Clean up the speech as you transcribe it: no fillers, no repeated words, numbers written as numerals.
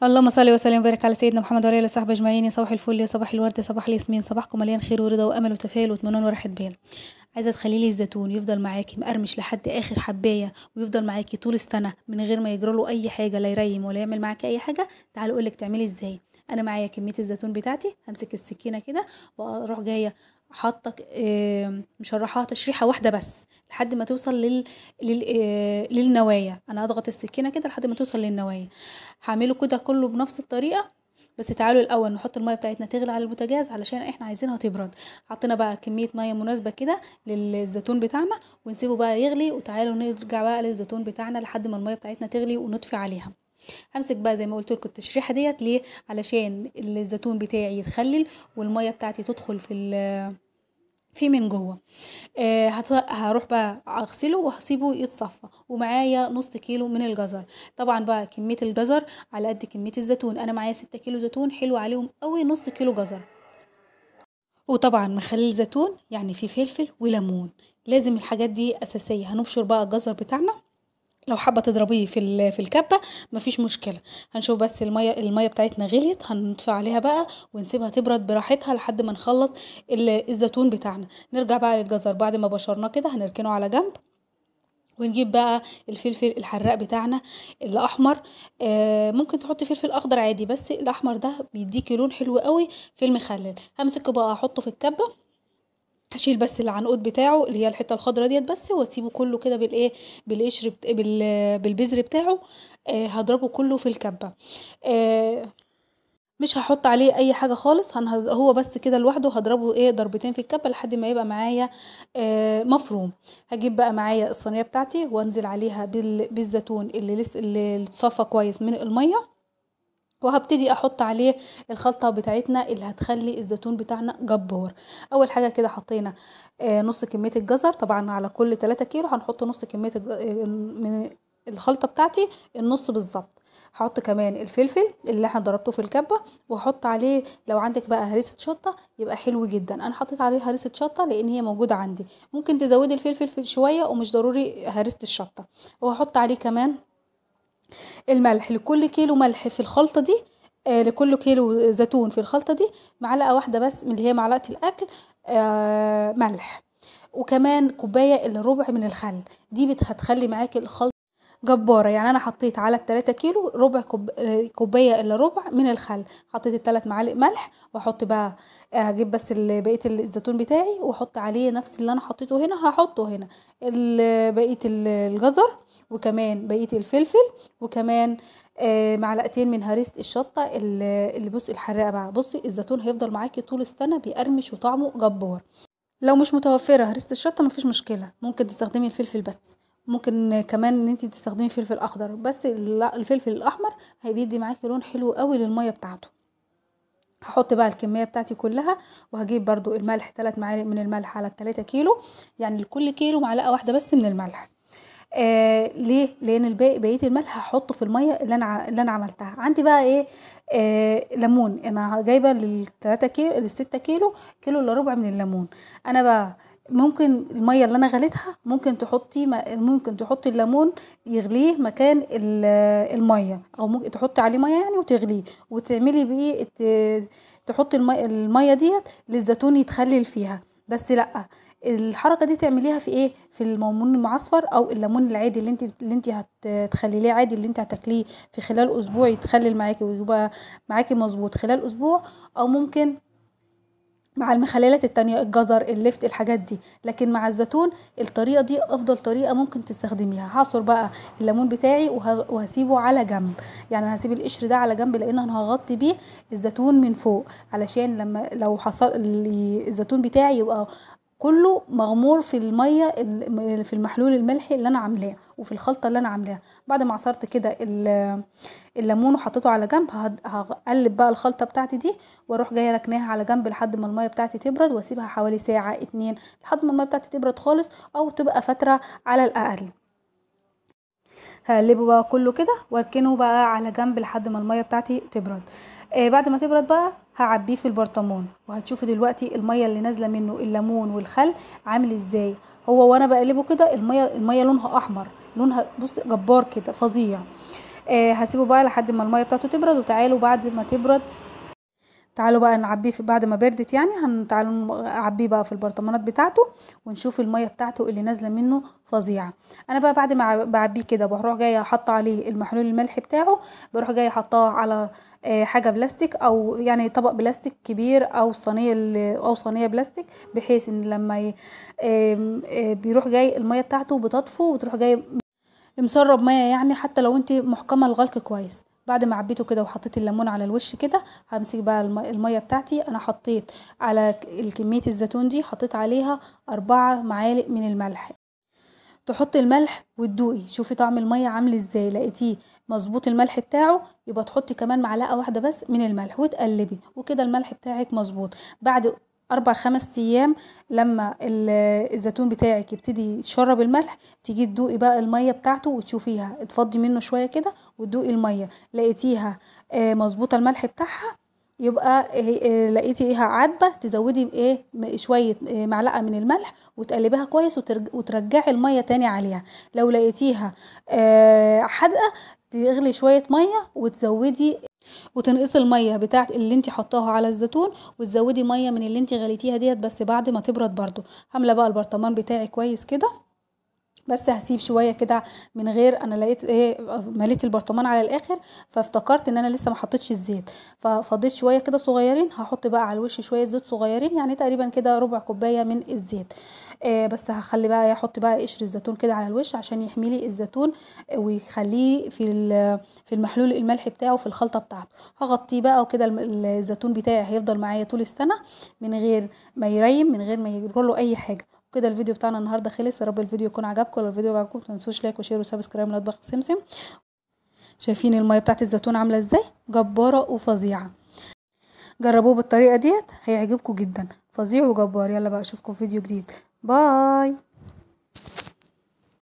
اللهم صل وسلم وبارك على سيدنا محمد وعلى اله وصحبه اجمعين. يا صباح الفل، يا صباح الورد، يا صباح الياسمين، صباحكم مليان خير ورضا وامل وتفاؤل واطمئنان وراحه بال. عايزه تخلي لي الزيتون يفضل معاكي مقرمش لحد اخر حبايه ويفضل معاكي طول السنه من غير ما يجرى له اي حاجه، لا يريم ولا يعمل معاكي اي حاجه. تعالوا اقول لك تعملي ازاي. انا معايا كميه الزيتون بتاعتي، همسك السكينه كده واروح جايه حاطه مشرحاها تشريحه واحده بس لحد ما توصل للنوايا. انا هضغط السكينه كده لحد ما توصل للنوايا. هعمله كده كله بنفس الطريقه. بس تعالوا الاول نحط الميه بتاعتنا تغلي على البوتاجاز علشان احنا عايزينها تبرد. حطينا بقى كميه ميه مناسبه كده للزيتون بتاعنا ونسيبه بقى يغلي. وتعالوا نرجع بقى للزيتون بتاعنا لحد ما الميه بتاعتنا تغلي ونطفي عليها. همسك بقى زي ما قلت لكم التشريحه ديت ليه؟ علشان الزيتون بتاعي يتخلل والميه بتاعتي تدخل في من جوه. هروح بقى اغسله وهسيبه يتصفى. ومعايا نص كيلو من الجزر. طبعا بقى كميه الجزر على قد كميه الزيتون. انا معايا 6 كيلو زيتون، حلو عليهم قوي نص كيلو جزر. وطبعا مخلل زيتون يعني في فلفل وليمون، لازم الحاجات دي اساسيه. هنبشر بقى الجزر بتاعنا، لو حابه تضربيه في الكبه مفيش مشكله. هنشوف بس الميه بتاعتنا غليت، هنطفي عليها بقى ونسيبها تبرد براحتها لحد ما نخلص الزيتون بتاعنا. نرجع بقى للجزر بعد ما بشرناه كده هنركنه على جنب. ونجيب بقى الفلفل الحراق بتاعنا الاحمر. ممكن تحطي فلفل اخضر عادي، بس الاحمر ده بيديكي لون حلو قوي في المخلل. همسكه بقى احطه في الكبه. هشيل بس العنقود بتاعه اللي هي الحته الخضراء ديت بس، واسيبه كله كده بالقشر بالبذر بتاعه. هضربه كله في الكبه. مش هحط عليه اي حاجه خالص، هو بس كده لوحده. هضربه ضربتين في الكبه لحد ما يبقى معايا مفروم. هجيب بقى معايا الصينيه بتاعتي وانزل عليها بالزيتون اللي لسه اللي اتصفى كويس من الميه. وهبتدي احط عليه الخلطه بتاعتنا اللي هتخلي الزيتون بتاعنا جبار. اول حاجه كده حطينا نص كميه الجزر. طبعا على كل 3 كيلو هنحط نص كميه من الخلطه بتاعتي، النص بالظبط. هحط كمان الفلفل اللي احنا ضربته في الكبه، وهحط عليه لو عندك بقى هريسه شطه يبقى حلو جدا. انا حطيت عليه هريسه شطه لان هي موجوده عندي. ممكن تزودي الفلفل في شويه ومش ضروري هريسه الشطه. وهحط عليه كمان الملح. لكل كيلو ملح في الخلطة دي، لكل كيلو زيتون في الخلطة دي معلقة واحدة بس من اللي هي معلقة الأكل ملح. وكمان كوباية إلا ربع من الخل. دي هتخلي معاكي الخلطة جبارة. يعني أنا حطيت على ال3 كيلو ربع كوباية إلا ربع من الخل. حطيت ال3 معالق ملح. واحط بقى هجيب بس بقية الزيتون بتاعي واحط عليه نفس اللي أنا حطيته هنا هحطه هنا. بقية الجزر وكمان بقية الفلفل وكمان معلقتين من هريسة الشطة اللي بصي الحراقة بقى. بصي الزيتون هيفضل معاكي طول السنة بيقرمش وطعمه جبار. لو مش متوفرة هريسة الشطة مفيش مشكلة، ممكن تستخدمي الفلفل بس. ممكن كمان ان انتي تستخدمي فلفل اخضر بس. الفلفل الاحمر هيدي معاكي لون حلو قوي للمية بتاعته. هحط بقى الكمية بتاعتي كلها. وهجيب برضو الملح 3 معالق من الملح على 3 كيلو. يعني لكل كيلو معلقة واحدة بس من الملح. ليه؟ لان بقيه الملح هحطه في الميه اللي انا عملتها. عندي بقى ليمون. انا جايبه لل3 كيلو لل6 كيلو كيلو الا ربع من الليمون. انا بقى ممكن الميه اللي انا غليتها ممكن تحطي الليمون يغليه مكان الميه، او ممكن تحطي عليه ميه يعني وتغليه وتعملي بيه تحطي الميه ديت للزيتون يتخلل فيها. بس لا، الحركه دي تعمليها في الليمون المعصفر او الليمون العادي اللي انت هتخليه عادي، اللي انت هتاكليه في خلال اسبوع يتخلل معاكي ويبقى معاكي مظبوط خلال اسبوع. او ممكن مع المخللات التانية الجزر اللفت الحاجات دي. لكن مع الزيتون الطريقة دي افضل طريقة ممكن تستخدميها. هعصر بقى الليمون بتاعي وهسيبه على جنب. يعني انا هسيب القشر ده على جنب لان انا هغطي بيه الزيتون من فوق، علشان لو حصل الزيتون بتاعي يبقى كله مغمور في الميه في المحلول الملحي اللي انا عاملاه وفي الخلطه اللي انا عاملاها. بعد ما عصرت كده الليمون وحطيته على جنب هقلب بقى الخلطه بتاعتي دي واروح جايه ركناها على جنب لحد ما الميه بتاعتي تبرد، واسيبها حوالي ساعه 2 لحد ما الميه بتاعتي تبرد خالص او تبقى فتره على الاقل. هقلبه بقى كله كده واركنه بقى على جنب لحد ما الميه بتاعتي تبرد. بعد ما تبرد بقى هعبيه في البرطمان. وهتشوفوا دلوقتي الميه اللي نازله منه الليمون والخل عامل ازاي. وانا بقلبه كده الميه لونها احمر، لونها بص جبار كده فظيع. هسيبه بقى لحد ما الميه بتاعته تبرد. وتعالوا بعد ما تبرد تعالوا بقى نعبيه بعد ما بردت يعني تعالوا اعبيه بقى في البرطمانات بتاعته ونشوف الميه بتاعته اللي نازله منه فظيعه. انا بقى بعد ما بعبيه كده بروح جايه حاطه عليه المحلول الملح بتاعه، بروح جايه حطاه على حاجه بلاستيك او يعني طبق بلاستيك كبير او صينيه بلاستيك، بحيث ان لما بيروح جاي الميه بتاعته بتطفو وتروح جاي مسرب ميه، يعني حتى لو انت محكمه الغلق كويس. بعد ما عبيته كده وحطيت الليمون على الوش كده، همسك بقى الميه بتاعتي. انا حطيت على كميه الزيتون دي حطيت عليها 4 معالق من الملح. تحطي الملح وتدوقي شوفي طعم الميه عامل ازاي، لقيتيه مظبوط الملح بتاعه يبقى تحطي كمان معلقه واحده بس من الملح وتقلبي، وكده الملح بتاعك مظبوط. بعد 4-5 ايام لما الزيتون بتاعك يبتدي يتشرب الملح، تيجي تدوقي بقى الميه بتاعته وتشوفيها تفضي منه شويه كده وتدوقي الميه لقيتيها مظبوطه الملح بتاعها، يبقى لقيتيها عادبه تزودي شويه معلقه من الملح وتقلبيها كويس وترجعي الميه تاني عليها. لو لقيتيها حادقه تغلي شويه ميه وتزودي وتنقصي الميه بتاعت اللي انت حطاها على الزيتون وتزودي ميه من اللي انت غليتيها ديت، بس بعد ما تبرد برضو. هامله بقى البرطمان بتاعي كويس كده، بس هسيب شويه كده من غير انا لقيت مليت البرطمان على الاخر، فافتكرت ان انا لسه ما حطيتش الزيت، ففضيت شويه كده صغيرين. هحط بقى على الوش شويه زيت صغيرين، يعني تقريبا كده ربع كوبايه من الزيت. بس هخلي بقى يحط بقى قشر الزيتون كده على الوش عشان يحميلي الزيتون ويخليه في المحلول الملح بتاعه في الخلطه بتاعته. هغطيه بقى وكده الزيتون بتاعي هيفضل معايا طول السنه من غير ما يريم، من غير ما يجرى له اي حاجه. كده الفيديو بتاعنا النهارده خلص. يا رب الفيديو يكون عجبكم. لو الفيديو عجبكم متنسوش لايك وشير وسبسكرايب لمطبخ سمسم. شايفين الميه بتاعت الزيتون عامله ازاي؟ جباره وفظيعه. جربوه بالطريقه ديت هيعجبكم جدا، فظيع وجبار. يلا بقى اشوفكم في فيديو جديد. باي.